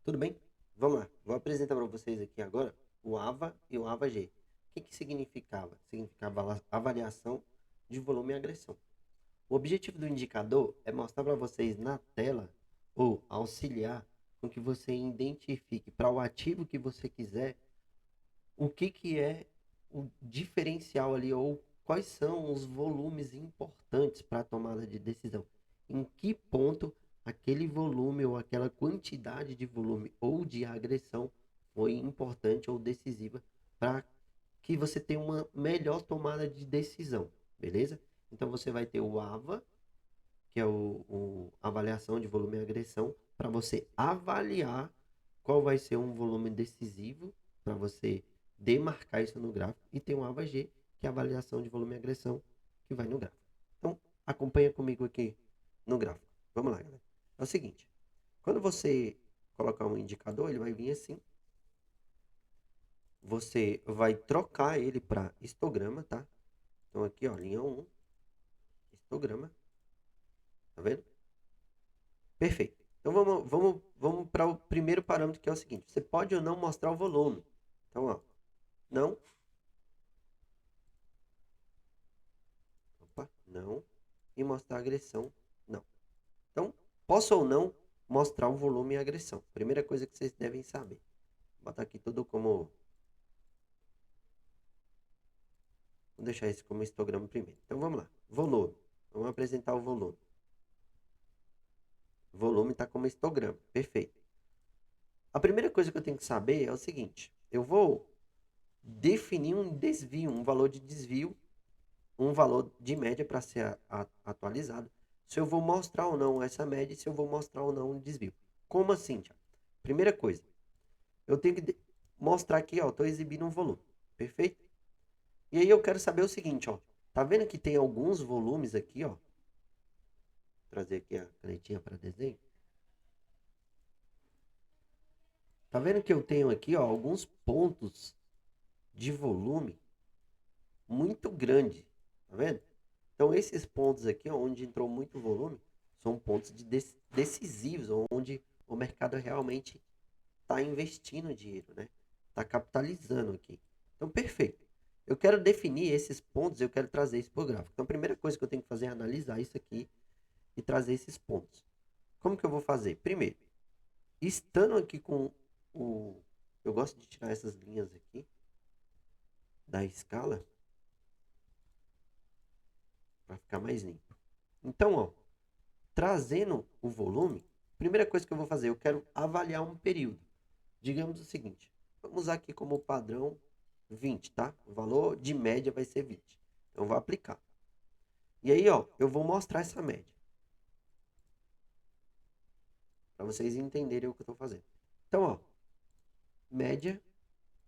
Tudo bem? Vamos lá. Vou apresentar para vocês aqui agora o AVA e o AVA-G. O que significava? Significava avaliação de volume e agressão. O objetivo do indicador é mostrar para vocês na tela ou auxiliar com que você identifique para o ativo que você quiser o que é o diferencial ali ou quais são os volumes importantes para a tomada de decisão. Em que ponto aquele volume ou aquela quantidade de volume ou de agressão foi importante ou decisiva para que você tenha uma melhor tomada de decisão, beleza? Então você vai ter o AVA, que é o avaliação de volume e agressão, para você avaliar qual vai ser um volume decisivo para você demarcar isso no gráfico. E tem o AVA-G, que é a avaliação de volume e agressão, que vai no gráfico. Então, acompanha comigo aqui no gráfico. Vamos lá, galera. É o seguinte, quando você colocar um indicador, ele vai vir assim. Você vai trocar ele para histograma, tá? Então aqui, ó, linha 1, histograma, tá vendo? Perfeito. Então vamos para o primeiro parâmetro, que é o seguinte: você pode ou não mostrar o volume. Então, ó, não, opa, não, e mostrar a agressão, não. Então, posso ou não mostrar o volume e a agressão. Primeira coisa que vocês devem saber. Vou botar aqui tudo como. Vou deixar isso como histograma primeiro. Então vamos lá. Volume. Vamos apresentar o volume. O volume está como histograma. Perfeito. A primeira coisa que eu tenho que saber é o seguinte: eu vou definir um desvio, um valor de desvio, um valor de média para ser atualizado. Se eu vou mostrar ou não essa média e se eu vou mostrar ou não um desvio. Como assim, Thiago? Primeira coisa, eu tenho que mostrar aqui, ó, estou exibindo um volume, perfeito? E aí eu quero saber o seguinte, ó, tá vendo que tem alguns volumes aqui, ó? Vou trazer aqui a canetinha para desenho. Tá vendo que eu tenho aqui, ó, alguns pontos de volume muito grande, tá vendo? Então esses pontos aqui, ó, onde entrou muito volume, são pontos decisivos, onde o mercado realmente está investindo dinheiro, né? Está capitalizando aqui. Então, perfeito. Eu quero definir esses pontos, eu quero trazer isso para o gráfico. Então, a primeira coisa que eu tenho que fazer é analisar isso aqui e trazer esses pontos. Como que eu vou fazer? Primeiro, estando aqui com o... Eu gosto de tirar essas linhas aqui da escala para ficar mais limpo. Então, ó, trazendo o volume, primeira coisa que eu vou fazer, eu quero avaliar um período. Digamos o seguinte, vamos usar aqui como padrão 20, tá? O valor de média vai ser 20. Então, eu vou aplicar. E aí, ó, eu vou mostrar essa média. Para vocês entenderem o que eu estou fazendo. Então, ó, média,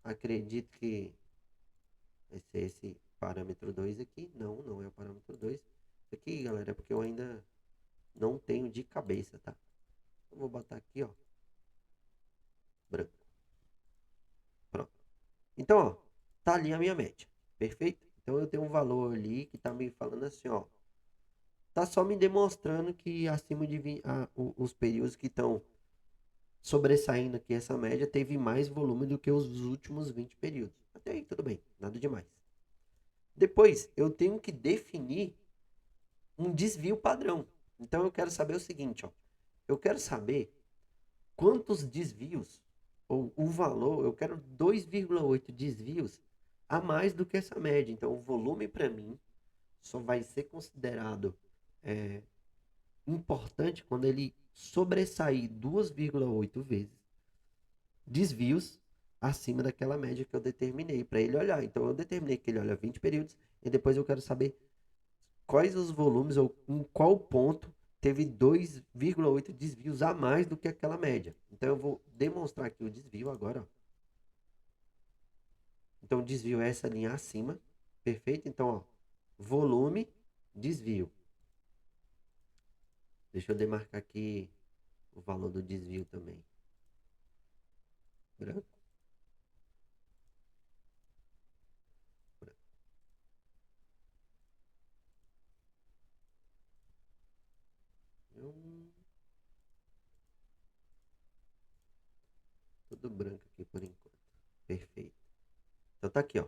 acredito que vai ser esse parâmetro 2 aqui. Não, não é o parâmetro 2. Isso aqui, galera, é porque eu ainda não tenho de cabeça, tá? Eu vou botar aqui, ó, branco. Pronto. Então, ó, tá ali a minha média. Perfeito? Então, eu tenho um valor ali que tá me falando assim, ó. Tá só me demonstrando que acima de 20, os períodos que estão sobressaindo aqui essa média teve mais volume do que os últimos 20 períodos. Até aí tudo bem, nada demais. Depois eu tenho que definir um desvio padrão. Então eu quero saber o seguinte, ó. Eu quero saber quantos desvios ou o valor, eu quero 2,8 desvios a mais do que essa média. Então o volume para mim só vai ser considerado é, importante quando ele sobressair 2,8 vezes desvios acima daquela média que eu determinei para ele olhar. Então eu determinei que ele olha 20 períodos e depois eu quero saber quais os volumes ou em qual ponto teve 2,8 desvios a mais do que aquela média. Então eu vou demonstrar aqui o desvio agora. Ó. Então o desvio é essa linha acima, perfeito? Então, ó, volume, desvio. Deixa eu demarcar aqui o valor do desvio também. Branco, branco. tudo branco aqui por enquanto. Perfeito. Então tá aqui, ó.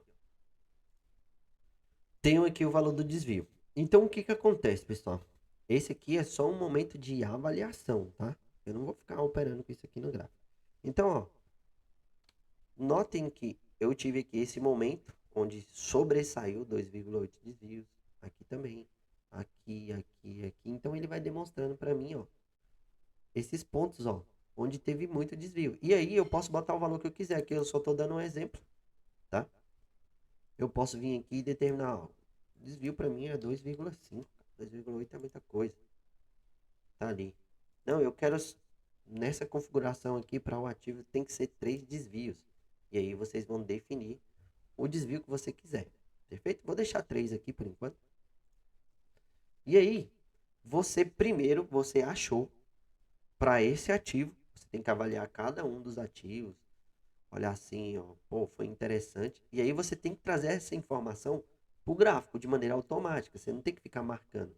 Tenho aqui o valor do desvio. Então o que que acontece, pessoal? Esse aqui é só um momento de avaliação, tá? Eu não vou ficar operando com isso aqui no gráfico. Então, ó, notem que eu tive aqui esse momento onde sobressaiu 2,8 desvios. Aqui também. Aqui, aqui, aqui. Então ele vai demonstrando para mim, ó, esses pontos, ó, onde teve muito desvio. E aí eu posso botar o valor que eu quiser, aqui eu só estou dando um exemplo, tá? Eu posso vir aqui e determinar, ó, desvio para mim é 2,5, 2,8 é muita coisa. Tá ali. Não, eu quero nessa configuração aqui para o ativo tem que ser 3 desvios. E aí vocês vão definir o desvio que você quiser. Perfeito? Vou deixar 3 aqui por enquanto. E aí, você achou para esse ativo, você tem que avaliar cada um dos ativos, olhar assim, ó, pô, foi interessante. E aí você tem que trazer essa informação para o gráfico de maneira automática. Você não tem que ficar marcando.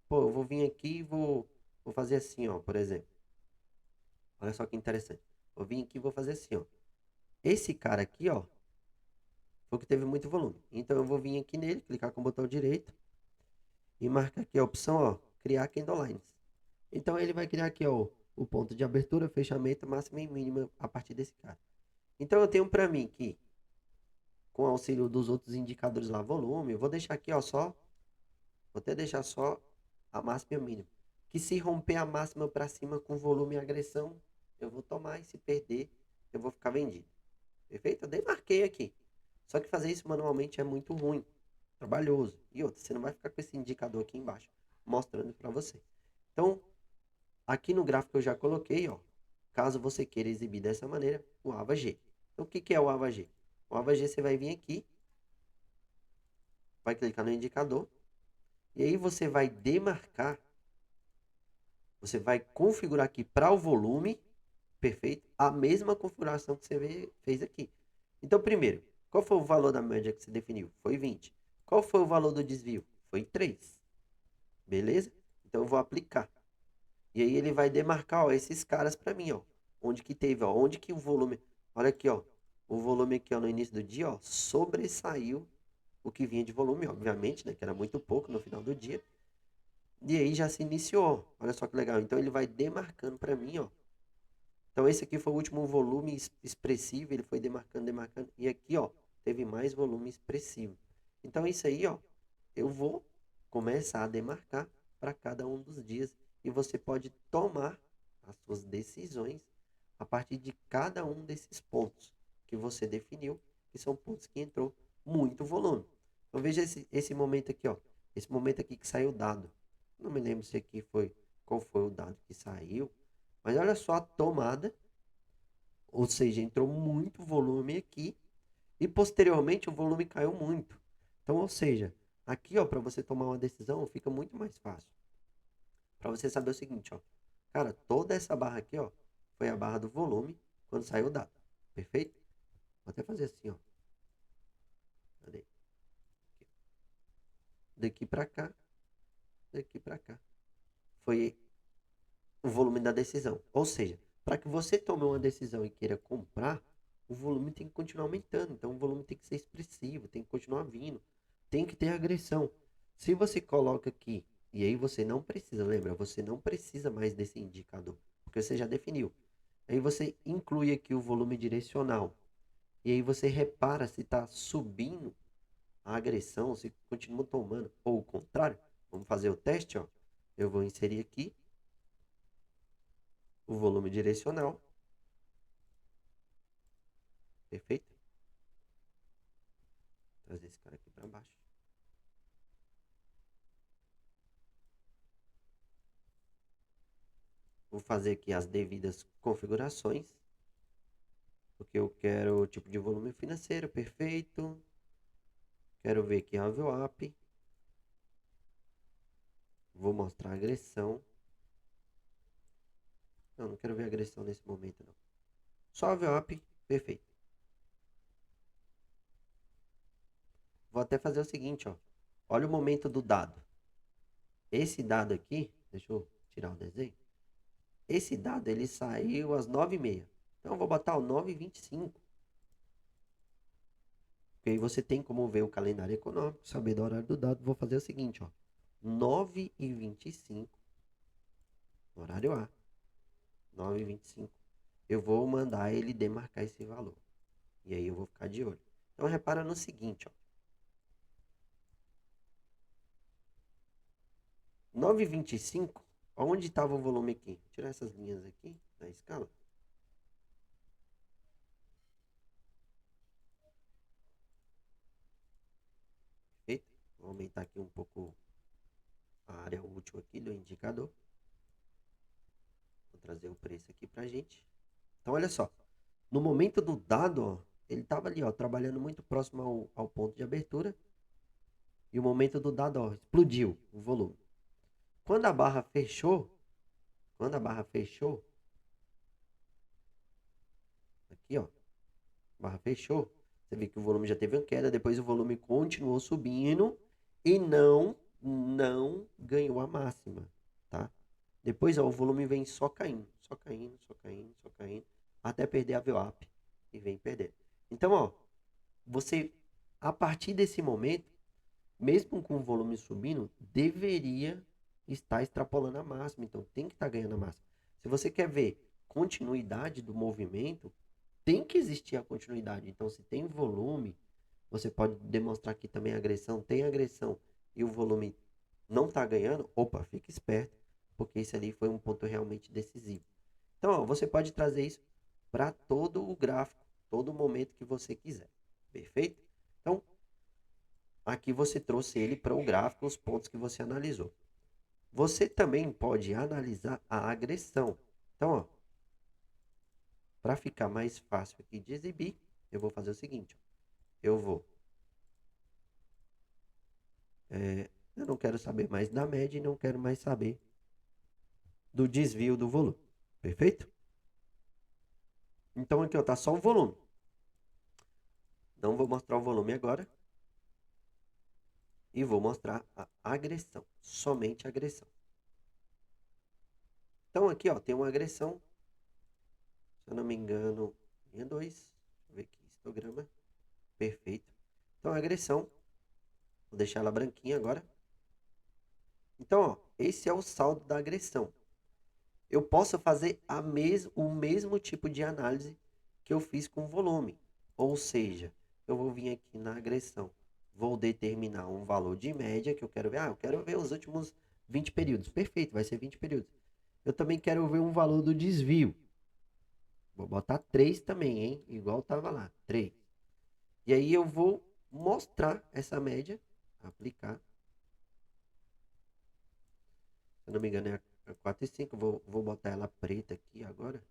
Pô, eu vou vir aqui e vou fazer assim, ó, por exemplo. Olha só que interessante. Vou vir aqui e vou fazer assim, ó. Esse cara aqui, ó, foi o que teve muito volume. Então eu vou vir aqui nele, clicar com o botão direito e marcar aqui a opção, ó, criar candle lines. Então ele vai criar aqui, ó, o ponto de abertura, fechamento, máxima e mínima a partir desse cara. Então eu tenho para mim que, com auxílio dos outros indicadores lá, volume, eu vou deixar aqui, ó, só, vou até deixar só a máxima e a mínima. Que se romper a máxima para cima com volume e agressão, eu vou tomar, e se perder, eu vou ficar vendido. Perfeito? Eu demarquei aqui. Só que fazer isso manualmente é muito ruim, trabalhoso. E outra, você não vai ficar com esse indicador aqui embaixo, mostrando para você. Então, aqui no gráfico eu já coloquei, ó, caso você queira exibir dessa maneira, o AVA-G. Então, o que que é o AVA-G? O AVA-G você vai vir aqui, vai clicar no indicador, e aí você vai demarcar, você vai configurar aqui para o volume, perfeito? A mesma configuração que você fez aqui. Então, primeiro, qual foi o valor da média que você definiu? Foi 20. Qual foi o valor do desvio? Foi 3. Beleza? Então, eu vou aplicar. E aí ele vai demarcar, ó, esses caras para mim, ó. Onde que teve, ó, onde que o volume... Olha aqui, ó. O volume aqui, ó, no início do dia, ó, sobressaiu o que vinha de volume, obviamente, né? Que era muito pouco no final do dia. E aí já se iniciou. Olha só que legal. Então, ele vai demarcando para mim, ó. Então, esse aqui foi o último volume expressivo. Ele foi demarcando, demarcando. E aqui, ó, teve mais volume expressivo. Então, isso aí, ó, eu vou começar a demarcar para cada um dos dias. E você pode tomar as suas decisões a partir de cada um desses pontos que você definiu, que são pontos que entrou muito volume. Então, veja esse momento aqui, ó. Esse momento aqui que saiu o dado. Não me lembro se aqui foi, qual foi o dado que saiu. Mas olha só a tomada, ou seja, entrou muito volume aqui e posteriormente o volume caiu muito. Então, ou seja, aqui, ó, para você tomar uma decisão fica muito mais fácil. Para você saber o seguinte, ó, cara, toda essa barra aqui, ó, foi a barra do volume quando saiu o dado. Perfeito? Vou até fazer assim, ó. Cadê? Aqui. Daqui para cá, daqui para cá. Foi o volume da decisão. Ou seja, para que você tome uma decisão e queira comprar, o volume tem que continuar aumentando. Então, o volume tem que ser expressivo, tem que continuar vindo, tem que ter agressão. Se você coloca aqui, e aí você não precisa, lembra, você não precisa mais desse indicador, porque você já definiu. Aí você inclui aqui o volume direcional. E aí você repara se está subindo a agressão, se continua tomando, ou o contrário. Vamos fazer o teste, ó. Eu vou inserir aqui o volume direcional. Perfeito? Vou trazer esse cara aqui para baixo. Vou fazer aqui as devidas configurações. Porque eu quero o tipo de volume financeiro, perfeito. Quero ver aqui a VWAP. Vou mostrar a agressão. Não, não quero ver a agressão nesse momento, não. Só a VWAP, perfeito. Vou até fazer o seguinte, ó. Olha o momento do dado. Esse dado aqui, deixa eu tirar o desenho. Esse dado, ele saiu às 9h30. Então eu vou botar o 9,25. Porque aí você tem como ver o calendário econômico, saber do horário do dado. Vou fazer o seguinte, ó. 9h25, horário A. 9h25. Eu vou mandar ele demarcar esse valor. E aí eu vou ficar de olho. Então repara no seguinte, ó. 9h25, onde estava o volume aqui? Vou tirar essas linhas aqui da escala. Perfeito? Vou aumentar aqui um pouco a área útil aqui do indicador. Vou trazer o preço aqui pra gente. Então olha só. No momento do dado, ó, ele estava ali, ó, trabalhando muito próximo ao ponto de abertura. E o momento do dado, ó, explodiu o volume. Quando a barra fechou, aqui, ó, a barra fechou, você vê que o volume já teve uma queda, depois o volume continuou subindo e não ganhou a máxima, tá? Depois, ó, o volume vem só caindo, só caindo, só caindo, só caindo, até perder a VWAP e vem perdendo. Então, ó, você, a partir desse momento, mesmo com o volume subindo, deveria estar extrapolando a máxima. Então, tem que estar ganhando a máxima. Se você quer ver continuidade do movimento, tem que existir a continuidade. Então, se tem volume, você pode demonstrar que também agressão, tem agressão e o volume não está ganhando, opa, fique esperto, porque isso ali foi um ponto realmente decisivo. Então, ó, você pode trazer isso para todo o gráfico, todo momento que você quiser. Perfeito? Então, aqui você trouxe ele para o gráfico, os pontos que você analisou. Você também pode analisar a agressão. Então, para ficar mais fácil aqui de exibir, eu vou fazer o seguinte. Eu vou... eu não quero saber mais da média e não quero mais saber do desvio do volume. Perfeito? Então, aqui está só o volume. Não vou mostrar o volume agora. E vou mostrar a agressão. Somente a agressão. Então, aqui ó, tem uma agressão. Se eu não me engano, linha 2. Deixa eu ver aqui, histograma. Perfeito. Então, a agressão. Vou deixar ela branquinha agora. Então, ó, esse é o saldo da agressão. Eu posso fazer o mesmo tipo de análise que eu fiz com o volume. Ou seja, eu vou vir aqui na agressão. Vou determinar um valor de média que eu quero ver. Ah, eu quero ver os últimos 20 períodos. Perfeito, vai ser 20 períodos. Eu também quero ver um valor do desvio. Vou botar 3 também, hein? Igual estava lá, 3. E aí eu vou mostrar essa média, aplicar. Se eu não me engano é a 4,5. Vou botar ela preta aqui agora.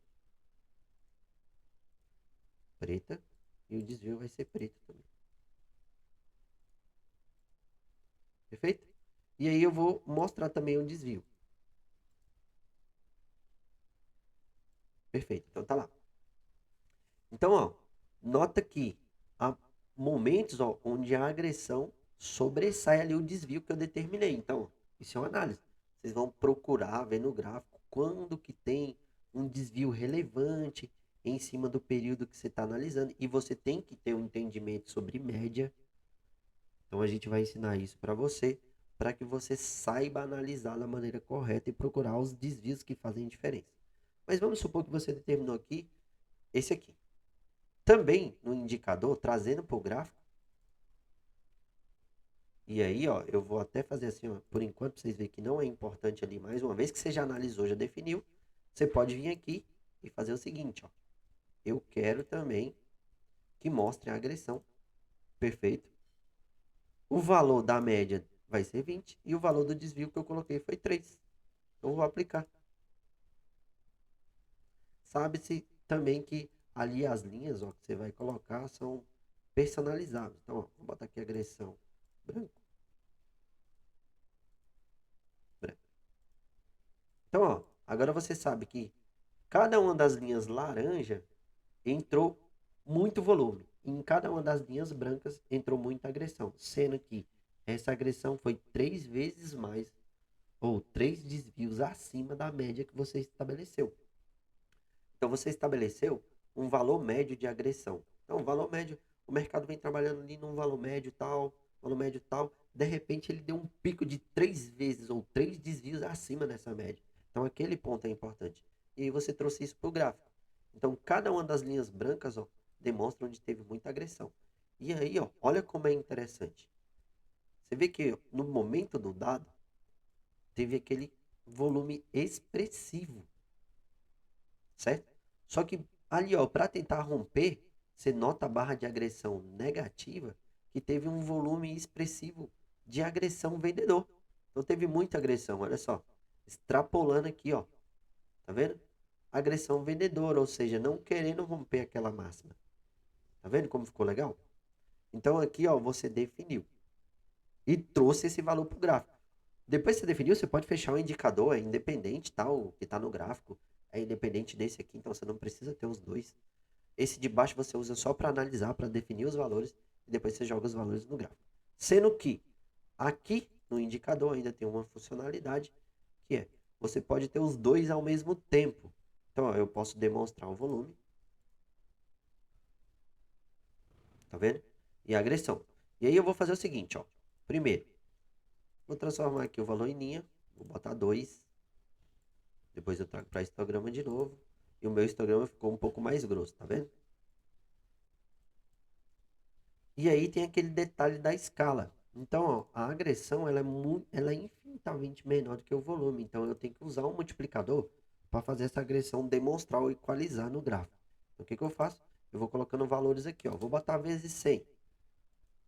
Preta. E o desvio vai ser preto também. Perfeito? E aí eu vou mostrar também o desvio. Perfeito, então tá lá. Então, ó, nota que há momentos, ó, onde a agressão sobressai ali o desvio que eu determinei. Então, ó, isso é uma análise. Vocês vão procurar ver no gráfico quando que tem um desvio relevante em cima do período que você está analisando. E você tem que ter um entendimento sobre média. Então, a gente vai ensinar isso para que você saiba analisar da maneira correta e procurar os desvios que fazem diferença. Mas vamos supor que você determinou aqui esse aqui. Também no indicador, trazendo para o gráfico. E aí, ó, eu vou até fazer assim, ó, por enquanto, para vocês verem que não é importante ali mais. Uma vez que você já analisou, já definiu, você pode vir aqui e fazer o seguinte, ó. Eu quero também que mostre a agressão. Perfeito. O valor da média vai ser 20 e o valor do desvio que eu coloquei foi 3. Então, eu vou aplicar. Sabe-se também que ali as linhas, ó, que você vai colocar são personalizáveis. Então, ó, vou botar aqui agressão branco, branco. Então, ó, agora você sabe que cada uma das linhas laranja entrou muito volume. E em cada uma das linhas brancas entrou muita agressão. Sendo que essa agressão foi 3 vezes mais, ou 3 desvios acima da média que você estabeleceu. Então você estabeleceu um valor médio de agressão. Então, o valor médio, o mercado vem trabalhando ali num valor médio tal, de repente ele deu um pico de 3 vezes ou 3 desvios acima dessa média. Então, aquele ponto é importante. E aí você trouxe isso para o gráfico. Então, cada uma das linhas brancas, ó, demonstra onde teve muita agressão. E aí, ó, olha como é interessante. Você vê que no momento do dado, teve aquele volume expressivo, certo? Só que ali, ó, para tentar romper, você nota a barra de agressão negativa que teve um volume expressivo de agressão vendedor. Então teve muita agressão, olha só. Extrapolando aqui, ó. Tá vendo? Agressão vendedora, ou seja, não querendo romper aquela máxima. Tá vendo como ficou legal? Então aqui, ó, você definiu e trouxe esse valor para o gráfico. Depois que você definiu, você pode fechar o indicador, é independente, tá? O que está no gráfico é independente desse aqui, então você não precisa ter os dois. Esse de baixo você usa só para analisar, para definir os valores, e depois você joga os valores no gráfico. Sendo que aqui no indicador ainda tem uma funcionalidade, que é, você pode ter os dois ao mesmo tempo. Então, ó, eu posso demonstrar o volume, tá vendo? E a agressão. E aí eu vou fazer o seguinte, ó. Primeiro, vou transformar aqui o valor em linha, vou botar 2. Depois eu trago para histograma de novo. E o meu histograma ficou um pouco mais grosso, tá vendo? E aí tem aquele detalhe da escala. Então, ó, a agressão ela é infinitamente menor do que o volume. Então, eu tenho que usar um multiplicador para fazer essa agressão demonstrar ou equalizar no gráfico. Então, o que, que eu faço? Eu vou colocando valores aqui, ó. Vou botar vezes 100.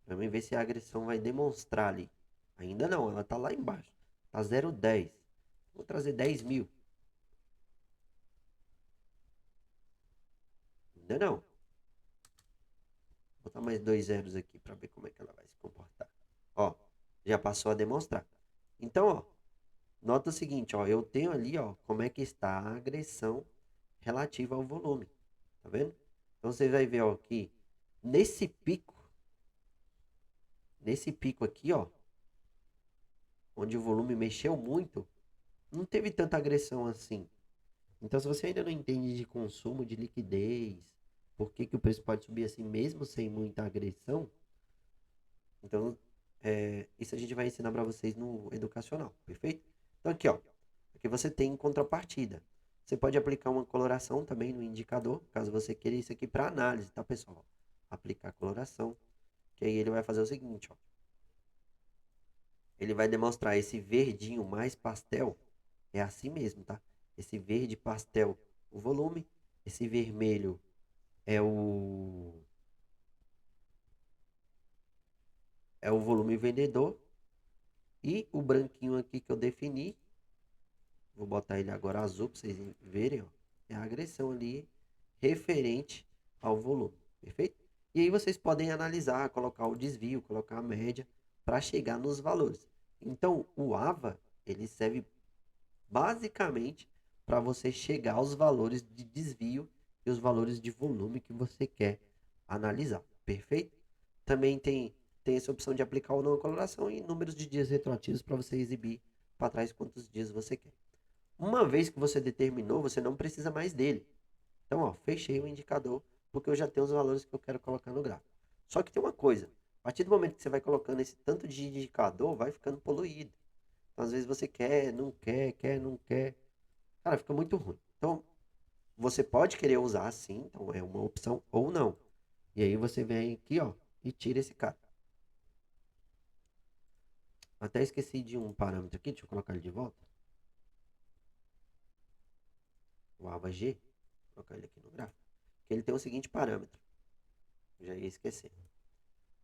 Para mim ver se a agressão vai demonstrar ali. Ainda não, ela está lá embaixo. Está 0,10. Vou trazer 10.000. Ainda não. Vou botar mais 2 zeros aqui para ver como é que ela vai se comportar. Ó, já passou a demonstrar. Então, ó, nota o seguinte, ó, eu tenho ali, ó, como é que está a agressão relativa ao volume. Tá vendo? Então você vai ver, ó, que nesse pico aqui, ó, onde o volume mexeu muito, não teve tanta agressão assim. Então, se você ainda não entende de consumo, de liquidez, por que que o preço pode subir assim mesmo sem muita agressão, então isso a gente vai ensinar para vocês no educacional, perfeito? Então aqui, ó, aqui você tem contrapartida. Você pode aplicar uma coloração também no indicador, caso você queira isso aqui para análise, tá, pessoal? Aplicar coloração, que aí ele vai fazer o seguinte, ó. Ele vai demonstrar esse verdinho mais pastel, é assim mesmo, tá? Esse verde pastel, o volume, esse vermelho é o volume vendedor e o branquinho aqui que eu defini, vou botar ele agora azul para vocês verem, ó, é a agressão ali referente ao volume, perfeito? E aí vocês podem analisar, colocar o desvio, colocar a média para chegar nos valores. Então, o AVA, ele serve basicamente para você chegar aos valores de desvio e os valores de volume que você quer analisar, perfeito? Também tem essa opção de aplicar ou não a coloração e números de dias retroativos para você exibir para trás quantos dias você quer. Uma vez que você determinou, você não precisa mais dele. Então, ó, fechei o indicador porque eu já tenho os valores que eu quero colocar no gráfico. Só que tem uma coisa, a partir do momento que você vai colocando esse tanto de indicador, vai ficando poluído. Então, às vezes você quer, não quer. Cara, fica muito ruim. Então, você pode querer usar sim, então é uma opção ou não. E aí você vem aqui, ó, e tira esse cara. Até esqueci de um parâmetro aqui, deixa eu colocar ele de volta. O AVA G, vou colocar ele aqui no gráfico. Que ele tem o seguinte parâmetro. Já ia esquecer.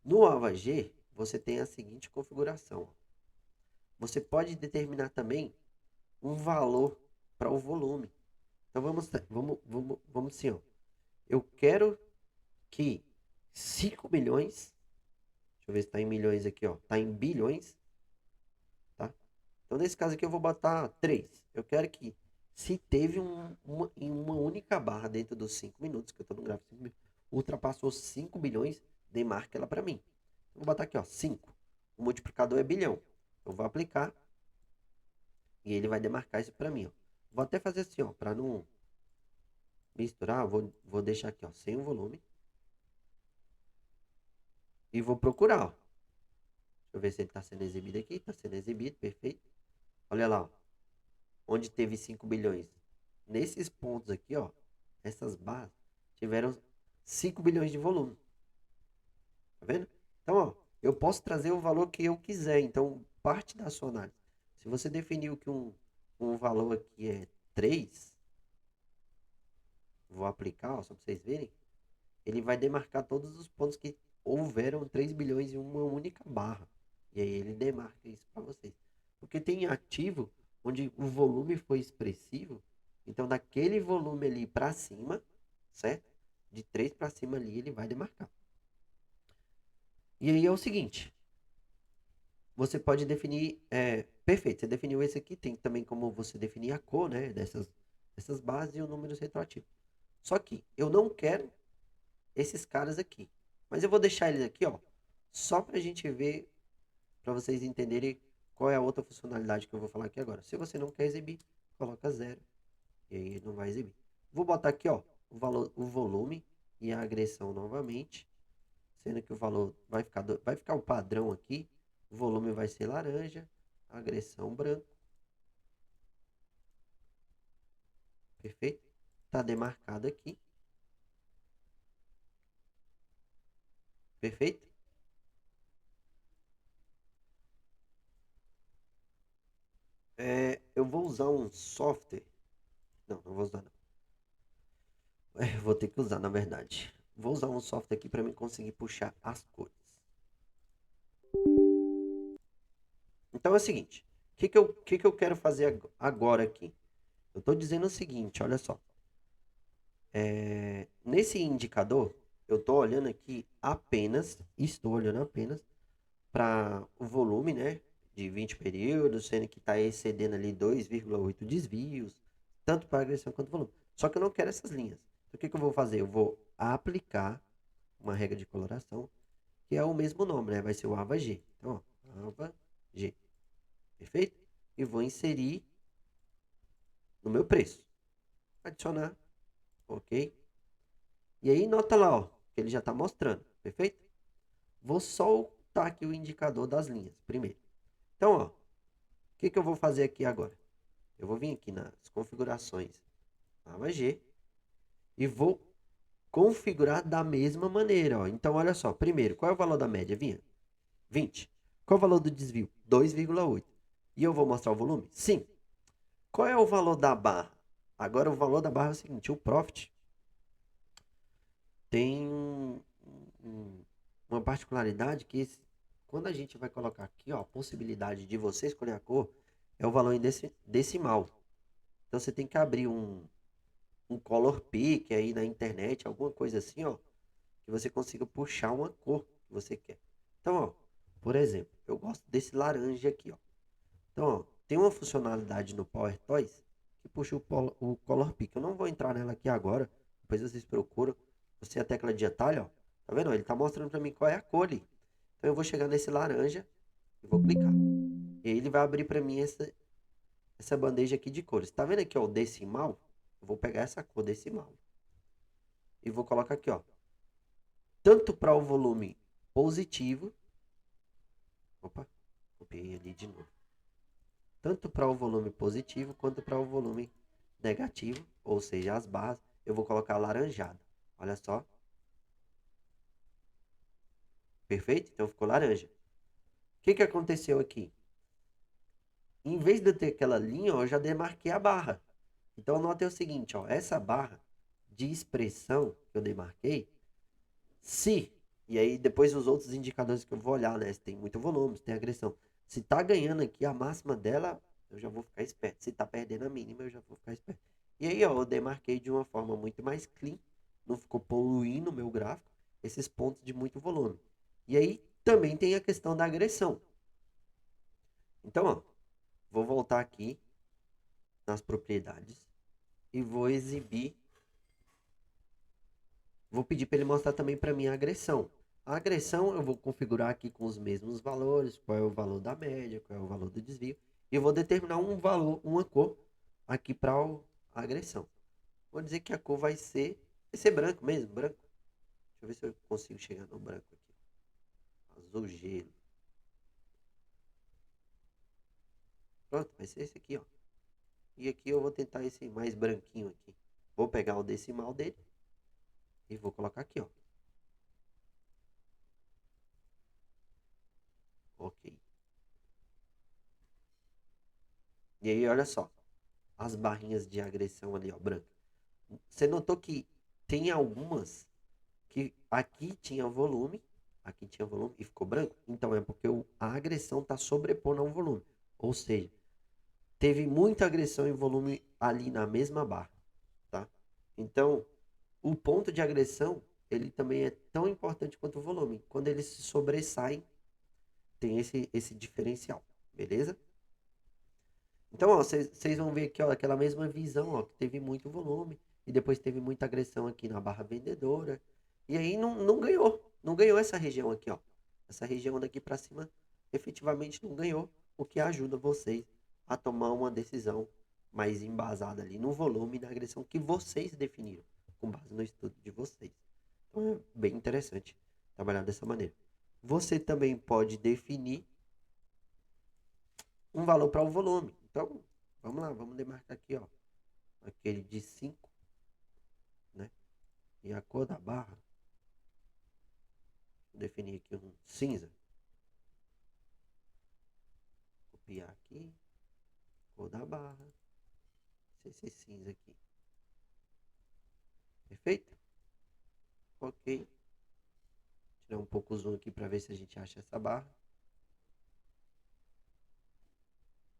No AVA G, você tem a seguinte configuração. Você pode determinar também um valor para o volume. Então vamos assim, ó. Eu quero que 5 milhões, deixa eu ver se está em milhões aqui, ó. Está em bilhões, tá? Então nesse caso aqui eu vou botar 3. Eu quero que se teve em uma única barra dentro dos 5 minutos, que eu estou no gráfico 5 minutos, ultrapassou 5 bilhões, demarca ela para mim. Eu vou botar aqui, ó, 5. O multiplicador é bilhão. Eu vou aplicar e ele vai demarcar isso para mim, ó. Vou até fazer assim, ó, para misturar, vou deixar aqui, ó, sem o volume. E vou procurar, ó. Deixa eu ver se ele está sendo exibido aqui. Está sendo exibido, perfeito. Olha lá, ó. Onde teve 5 bilhões. Nesses pontos aqui, ó, essas barras, tiveram 5 bilhões de volume. Tá vendo? Então, ó, eu posso trazer o valor que eu quiser. Então, parte da sua análise. Se você definiu que um valor aqui é 3, vou aplicar, ó, só para vocês verem. Ele vai demarcar todos os pontos que houveram 3 bilhões em uma única barra. E aí ele demarca isso para vocês. Porque tem ativo onde o volume foi expressivo. Então, daquele volume ali para cima, certo? De 3 para cima ali, ele vai demarcar. E aí é o seguinte. Você pode definir... perfeito, você definiu esse aqui. Tem também como você definir a cor, né? Dessas bases e o número retroativo. Só que eu não quero esses caras aqui. Mas eu vou deixar eles aqui, ó. Só pra gente ver, pra vocês entenderem qual é a outra funcionalidade que eu vou falar aqui agora. Se você não quer exibir, coloca 0. E aí ele não vai exibir. Vou botar aqui, ó, o volume e a agressão novamente. Sendo que o valor vai ficar o padrão aqui. O volume vai ser laranja, a agressão branco. Perfeito? Tá demarcado aqui. Perfeito? Eu vou usar um software. Não, não vou usar não. Vou ter que usar, na verdade. Vou usar um software aqui para mim conseguir puxar as cores. Então é o seguinte. O que que eu quero fazer agora aqui? Eu estou dizendo o seguinte, olha só. Nesse indicador, eu estou olhando aqui estou olhando apenas para o volume, né? De 20 períodos, sendo que está excedendo ali 2,8 desvios, tanto para agressão quanto volume. Só que eu não quero essas linhas. Então o que que eu vou fazer? Eu vou aplicar uma regra de coloração, que é o mesmo nome, né? Vai ser o AVA-G. Então, ó, AVA-G. Perfeito? E vou inserir no meu preço. Adicionar. Ok? E aí, nota lá, ó, que ele já está mostrando. Perfeito? Vou soltar aqui o indicador das linhas primeiro. Então, ó, o que que eu vou fazer aqui agora? Eu vou vir aqui nas configurações AVA-G e vou configurar da mesma maneira, ó. Então, olha só. Primeiro, qual é o valor da média? Vinha 20. Qual é o valor do desvio? 2,8. E eu vou mostrar o volume? Sim. Qual é o valor da barra? Agora o valor da barra é o seguinte, o Profit tem uma particularidade que quando a gente vai colocar aqui, ó, a possibilidade de você escolher a cor, é o valor em decimal. Então você tem que abrir um color pick aí na internet, alguma coisa assim, ó, que você consiga puxar uma cor que você quer. Então, ó, por exemplo, eu gosto desse laranja aqui, ó. Então, ó, tem uma funcionalidade no Power Toys que puxa o Color Pick. Eu não vou entrar nela aqui agora, depois vocês procuram. Você a tecla de atalho, ó. Tá vendo? Ele tá mostrando pra mim qual é a cor ali. Então eu vou chegar nesse laranja e vou clicar. E aí ele vai abrir pra mim essa bandeja aqui de cores. Tá vendo aqui, ó, o decimal? Eu vou pegar essa cor decimal e vou colocar aqui, ó. Tanto para o volume positivo. Opa, copiei ali de novo. Tanto para o volume positivo quanto para o volume negativo, ou seja, as barras, eu vou colocar laranjado. Olha só. Perfeito? Então ficou laranja. O que que aconteceu aqui? Em vez de eu ter aquela linha, ó, eu já demarquei a barra. Então note o seguinte, ó, essa barra de expressão que eu demarquei, se, e aí depois os outros indicadores que eu vou olhar, né, se tem muito volume, se tem agressão. Se tá ganhando aqui a máxima dela, eu já vou ficar esperto. Se tá perdendo a mínima, eu já vou ficar esperto. E aí, ó, eu demarquei de uma forma muito mais clean, não ficou poluindo o meu gráfico, esses pontos de muito volume. E aí também tem a questão da agressão. Então, ó, vou voltar aqui nas propriedades e vou exibir, vou pedir para ele mostrar também para mim a agressão. A agressão eu vou configurar aqui com os mesmos valores, qual é o valor da média, qual é o valor do desvio, e eu vou determinar um valor, uma cor aqui para a agressão. Vou dizer que a cor vai ser branco mesmo, branco. Deixa eu ver se eu consigo chegar no branco aqui. Azul gelo. Pronto, vai ser esse aqui, ó. E aqui eu vou tentar esse mais branquinho aqui. Vou pegar o decimal dele e vou colocar aqui, ó. Ok. E aí, olha só. As barrinhas de agressão ali, ó, branca. Você notou que tem algumas que aqui tinha volume e ficou branco? Então é porque a agressão está sobrepondo a um volume. Ou seja, teve muita agressão em volume ali na mesma barra, tá? Então, o ponto de agressão, ele também é tão importante quanto o volume. Quando eles se sobressaem, tem esse diferencial, beleza? Então, ó, vocês vão ver aqui, ó, aquela mesma visão, ó, que teve muito volume e depois teve muita agressão aqui na barra vendedora. E aí não ganhou, não ganhou essa região aqui, ó. Essa região daqui para cima efetivamente não ganhou, o que ajuda vocês a tomar uma decisão mais embasada ali no volume e na agressão que vocês definiram, com base no estudo de vocês. Então é bem interessante trabalhar dessa maneira. Você também pode definir um valor para o volume. Então, vamos lá, vamos demarcar aqui, ó, aquele de 5, né? E a cor da barra, vou definir aqui um cinza. Copiar aqui, cor da barra, esse cinza aqui. Perfeito? Ok. Tirar um pouco o zoom aqui para ver se a gente acha essa barra.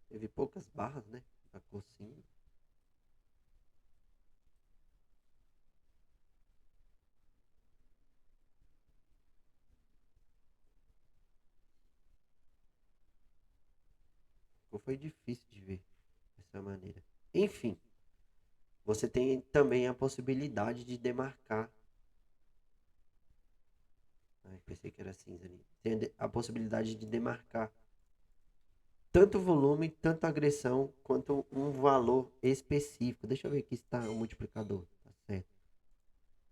Teve poucas barras, né? Da cor cinza. Foi difícil de ver dessa maneira. Enfim, você tem também a possibilidade de demarcar. Ai, pensei que era cinza ali. Tem a possibilidade de demarcar tanto volume, tanto agressão, quanto um valor específico. Deixa eu ver aqui se está o multiplicador. Tá certo.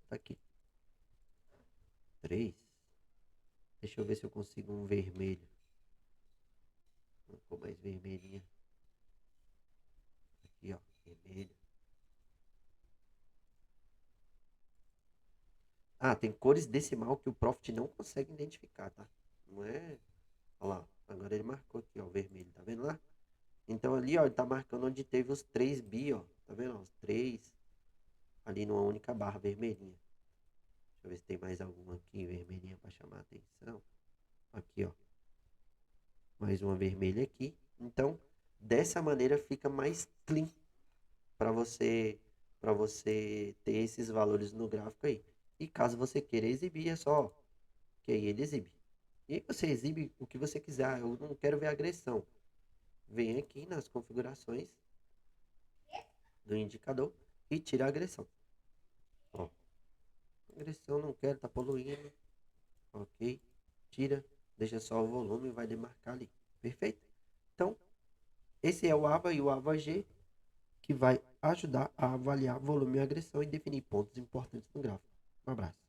Tá aqui. 3. Deixa eu ver se eu consigo um vermelho. Uma cor mais vermelhinha. Aqui, ó. Vermelho. Ah, tem cores decimal que o Profit não consegue identificar, tá? Não é. Olha lá. Agora ele marcou aqui, ó. O vermelho. Tá vendo lá? Então ali, ó, ele tá marcando onde teve os 3 bi, ó. Tá vendo? Ó, os 3 ali numa única barra vermelhinha. Deixa eu ver se tem mais alguma aqui vermelhinha para chamar a atenção. Aqui, ó. Mais uma vermelha aqui. Então, dessa maneira fica mais clean para você ter esses valores no gráfico aí. E caso você queira exibir, é só que aí ele exibe. E aí você exibe o que você quiser. Ah, eu não quero ver agressão. Vem aqui nas configurações do indicador e tira a agressão. Ó, agressão não quero, tá poluindo. Ok, tira, deixa só o volume e vai demarcar ali. Perfeito? Então, esse é o AVA e o AVA-G que vai ajudar a avaliar volume e agressão e definir pontos importantes no gráfico. Um abraço.